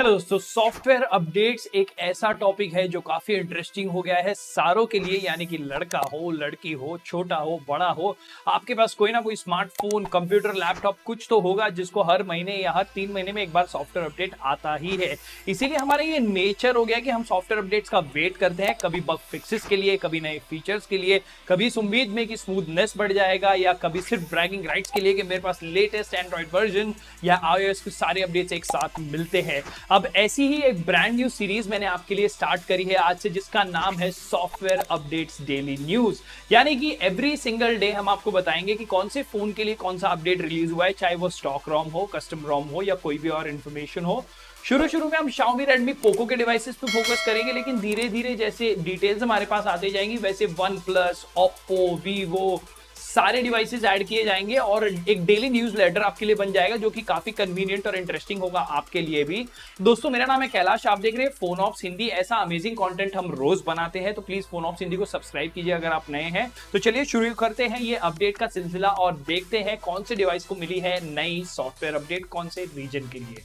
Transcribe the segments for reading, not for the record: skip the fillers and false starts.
Hello दोस्तों, software updates एक ऐसा टॉपिक है जो काफी इंटरेस्टिंग हो गया है सारों के लिए। यानी कि लड़का हो, लड़की हो, छोटा हो, बड़ा हो, आपके पास कोई ना कोई स्मार्टफोन, कंप्यूटर, लैपटॉप कुछ तो होगा जिसको हर महीने या हर 3 महीने में एक बार सॉफ्टवेयर अपडेट आता ही है। इसीलिए हमारा ये नेचर हो गया कि हम सॉफ्टवेयर अपडेट्स का वेट करते हैं, कभी बग फिक्सेस के लिए, कभी नए फीचर्स के लिए, कभी इस उम्मीद में कि स्मूथनेस बढ़ जाएगा, या कभी सिर्फ ब्रैगिंग राइट्स के लिए कि मेरे पास लेटेस्ट एंड्रॉइड वर्जन या iOS के सारे अपडेट्स एक साथ मिलते हैं। अब ऐसी ही एक ब्रांड न्यू सीरीज मैंने आपके लिए स्टार्ट करी है आज से, जिसका नाम है सॉफ्टवेयर अपडेट्स डेली न्यूज। यानी कि एवरी सिंगल डे हम आपको बताएंगे कि कौन से फोन के लिए कौन सा अपडेट रिलीज हुआ है, चाहे वो स्टॉक रोम हो, कस्टम रोम हो या कोई भी और इंफॉर्मेशन हो। शुरू में हम Xiaomi, Redmi, Poco के डिवाइसेस पे फोकस करेंगे, लेकिन धीरे धीरे जैसे डिटेल्स हमारे पास आते जाएंगी वैसे OnePlus, Oppo, Vivo सारे डिवाइसेस ऐड किए जाएंगे और एक डेली न्यूज लेटर आपके लिए बन जाएगा जो कि काफी कन्वीनियंट और इंटरेस्टिंग होगा आपके लिए भी। दोस्तों, मेरा नाम है कैलाश, आप देख रहे हैं फोन ऑप्स हिंदी। ऐसा अमेजिंग कंटेंट हम रोज बनाते हैं, तो प्लीज फोन ऑप्स हिंदी को सब्सक्राइब कीजिए अगर आप नए हैं। तो चलिए शुरू करते हैं ये अपडेट का सिलसिला और देखते हैं कौन से डिवाइस को मिली है नई सॉफ्टवेयर अपडेट, कौन से रीजन के लिए।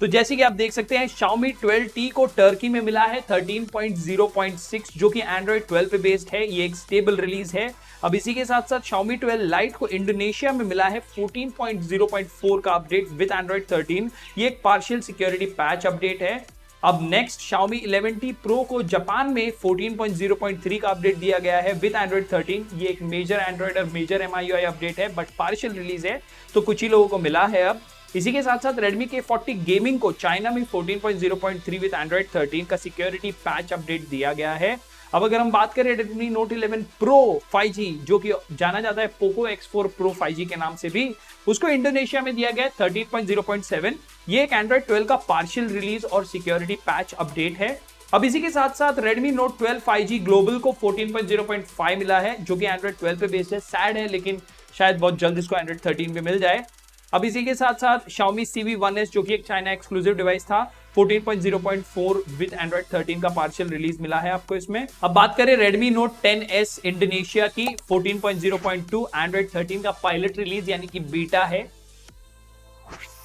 तो जैसे कि आप देख सकते हैं, Xiaomi 12T को टर्की में मिला है 13.0.6 जो कि Android 12 पे बेस्ड है। ये एक स्टेबल रिलीज है। अब इसी के साथ साथ Xiaomi 12 Lite को इंडोनेशिया में मिला है 14.0.4 का अपडेट विद Android 13। ये एक पार्शियल सिक्योरिटी पैच अपडेट है। अब नेक्स्ट Xiaomi 11T Pro को जापान में 14.0.3 का अपडेट दिया गया है विद Android 13। ये एक मेजर Android और मेजर MIUI अपडेट है, बट पार्शियल रिलीज है तो कुछ ही लोगों को मिला है। अब इसी के साथ साथ Redmi K40 गेमिंग को चाइना में 14.0.3 विद Android 13 का सिक्योरिटी पैच अपडेट दिया गया है। अब अगर हम बात करें Redmi Note 11 Pro 5G जो कि जाना जाता है Poco X4 Pro 5G के नाम से भी, उसको इंडोनेशिया में दिया गया है 13.0.7। ये एक Android 12 का पार्शियल रिलीज और सिक्योरिटी पैच अपडेट है। अब इसी के साथ साथ Redmi Note 12 5G ग्लोबल को 14.0.5 मिला है जो कि Android 12 पे बेस्ड है। सैड है, लेकिन शायद बहुत जल्द इसको Android 13 पे मिल जाए। अब इसी के साथ साथ Xiaomi CV1S जो कि एक चाइना एक्सक्लूसिव डिवाइस था 14.0.4 विद Android 13 का पार्शियल रिलीज मिला है आपको इसमें। अब बात करें Redmi Note 10S इंडोनेशिया की 14.0.2 Android 13 का पायलट रिलीज यानी कि बीटा है।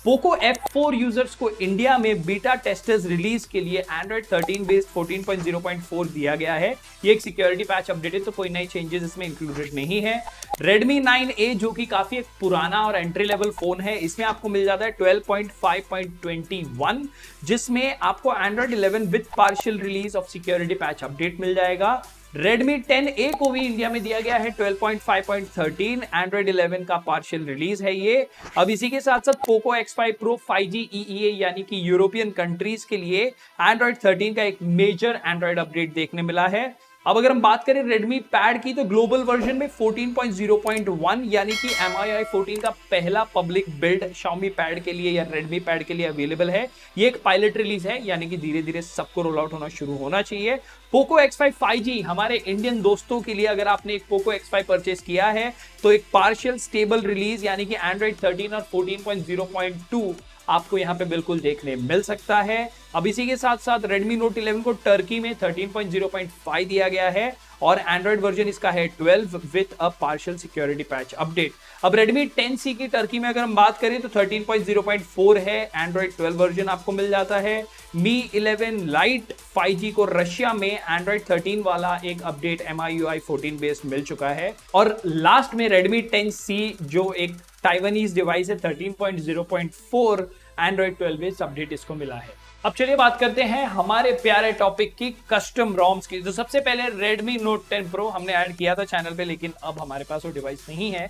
Poco F4 यूजर्स को इंडिया में बीटा टेस्टर्स रिलीज के लिए Android 13 बेस्ड 14.0.4 दिया गया है। ये एक सिक्योरिटी पैच अपडेट है, तो कोई नई चेंजेस इसमें इंक्लूडेड नहीं है। Redmi 9A जो कि काफी एक पुराना और एंट्री लेवल फोन है, इसमें आपको मिल जाता है 12.5.21 जिसमें आपको Android 11 with partial release of security patch update मिल जाएगा। Redmi 10A को भी इंडिया में दिया गया है 12.5.13 Android 11 का पार्शियल रिलीज है ये। अब इसी के साथ साथ Poco X5 Pro 5G EEA यानी कि यूरोपियन कंट्रीज के लिए Android 13 का एक मेजर Android अपडेट देखने मिला है। अब अगर हम बात करें Redmi Pad की, तो ग्लोबल वर्जन में 14.0.1 यानी कि MIUI 14 का पहला पब्लिक बिल्ड Xiaomi Pad के लिए या Redmi Pad के लिए अवेलेबल है। ये एक पायलट रिलीज है, यानी कि धीरे धीरे सबको रोल आउट होना शुरू होना चाहिए। Poco X5 5G हमारे इंडियन दोस्तों के लिए, अगर आपने एक Poco X5 परचेस किया है तो एक पार्शियल स्टेबल रिलीज यानी कि Android 13 और 14.0.2 आपको यहाँ पे बिल्कुल देखने मिल सकता है। अब इसी के साथ साथ Redmi Note 11 को टर्की में 13.0.5 दिया गया है और एंड्रॉइड वर्जन इसका है 12 with a partial security patch update. अब Redmi 10C की टर्की में अगर हम बात करें तो 13.0.4 है, एंड्रॉइड 12 वर्जन आपको मिल जाता है। Mi 11 Lite 5G को रशिया में एंड्रॉइड 13 वाला एक अपडेट MIUI 14 बेस्ड मिल चुका है। और लास्ट में Redmi 10C जो एक ताइवानीज डिवाइस है 13.0.4 एंड्रॉइड 12 बेस्ड अपडेट इसको मिला है। अब चलिए बात करते हैं हमारे प्यारे टॉपिक की, कस्टम रोम्स की। तो सबसे पहले Redmi Note 10 Pro हमने ऐड किया था चैनल पे, लेकिन अब हमारे पास वो डिवाइस नहीं है।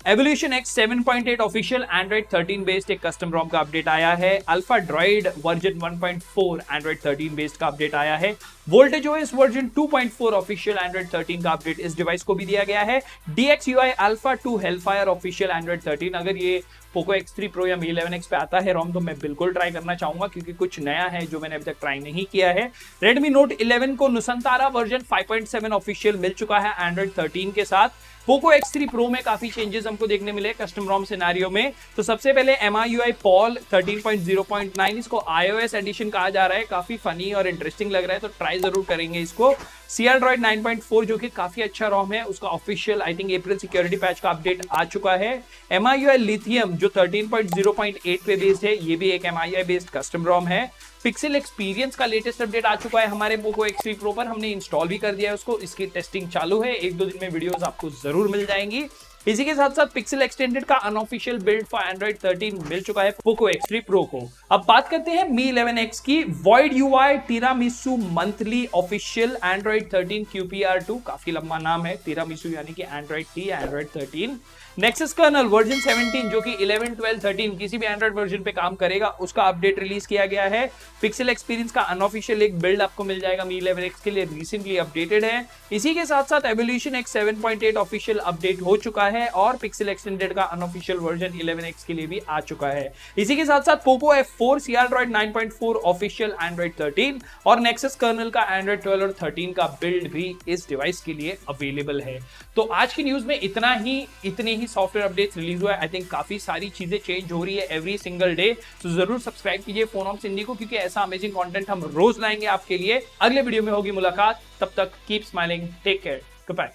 Evolution X 7.8 official Android 13 based एक कस्टम रोम का अपडेट आया है। Alpha droid version 1.4 Android 13 based का अपडेट आया है। Voltage OS version 2.4 official Android 13 का अपडेट इस डिवाइस को भी दिया गया है। DXUI Alpha 2 Hellfire official Android 13, अगर ये Poco X3 Pro या Mi 11X पे आता है रोम तो मैं बिल्कुल ट्राई करना चाहूंगा, क्योंकि कुछ नया है जो मैंने अभी तक ट्राई नहीं किया है। Redmi Note 11 को नुसंतारा वर्जन 5.7 ऑफिशियल मिल चुका है Android 13 के साथ। पोको X3 Pro में काफी चेंजेस हमको देखने मिले कस्टम रोम सिनेरियो में। तो सबसे पहले MIUI पॉल 13.0.9, इसको iOS एडिशन कहा जा रहा है, काफी फनी और इंटरेस्टिंग लग रहा है, तो ट्राई जरूर करेंगे इसको। CR-Droid 9.4 जो कि काफी अच्छा रोम है, उसका official I think April security patch का अपडेट आ चुका है। MIUI लिथियम जो 13.0.8 पे बेस्ड है, ये भी एक MIUI बेस्ड कस्टम रोम है। पिक्सल एक्सपीरियंस का लेटेस्ट अपडेट आ चुका है हमारे पोको X3 Pro पर, हमने इंस्टॉल भी कर दिया है उसको, इसकी टेस्टिंग चालू है, 1-2 दिन में वीडियोस आपको जरूर मिल जाएंगी। इसी के साथ साथ पिक्सल एक्सटेंडेड का अनऑफिशियल बिल्ड फॉर एंड्रॉइड 13 मिल चुका है पोको X3 Pro को। अब बात करते हैं Mi 11X की। Void UI Tiramisu monthly official Android 13 QPR2, काफी लंबा नाम है, तिरामिसु यानी कि Android T Android 13। Nexus kernel version 17 जो कि 11, 12, 13 किसी भी एंड्रॉइड वर्जन पे काम करेगा, उसका अपडेट रिलीज किया गया है। पिक्सल एक्सपीरियंस का अनऑफिशियल एक बिल्ड आपको मिल जाएगा Mi 11X के लिए, रिसेंटली अपडेटेड है। इसी के साथ साथ एवोल्यूशन X 7.8 ऑफिशियल अपडेट हो चुका है और पिक्सल एक्सटेंडेड का अनऑफिशियल वर्जन 11X के लिए भी आ चुका है। इसी के साथ साथ Poco F4 CR-Droid 9.4 official Android 13 और नेक्सस कर्नल का एंड्रॉइड 12 और 13 का बिल्ड भी इस डिवाइस के लिए अवेलेबल है। तो आज की न्यूज में इतने ही सॉफ्टवेयर अपडेट्स रिलीज हुआ है। आई थिंक काफी सारी चीजें चेंज हो रही है एवरी सिंगल डे, तो जरूर सब्सक्राइब कीजिए फोनोम्स हिंदी को, क्योंकि ऐसा अमेजिंग कंटेंट हम रोज लाएंगे आपके लिए। अगले वीडियो में होगी मुलाकात, तब तक keep smiling, take care, good bye.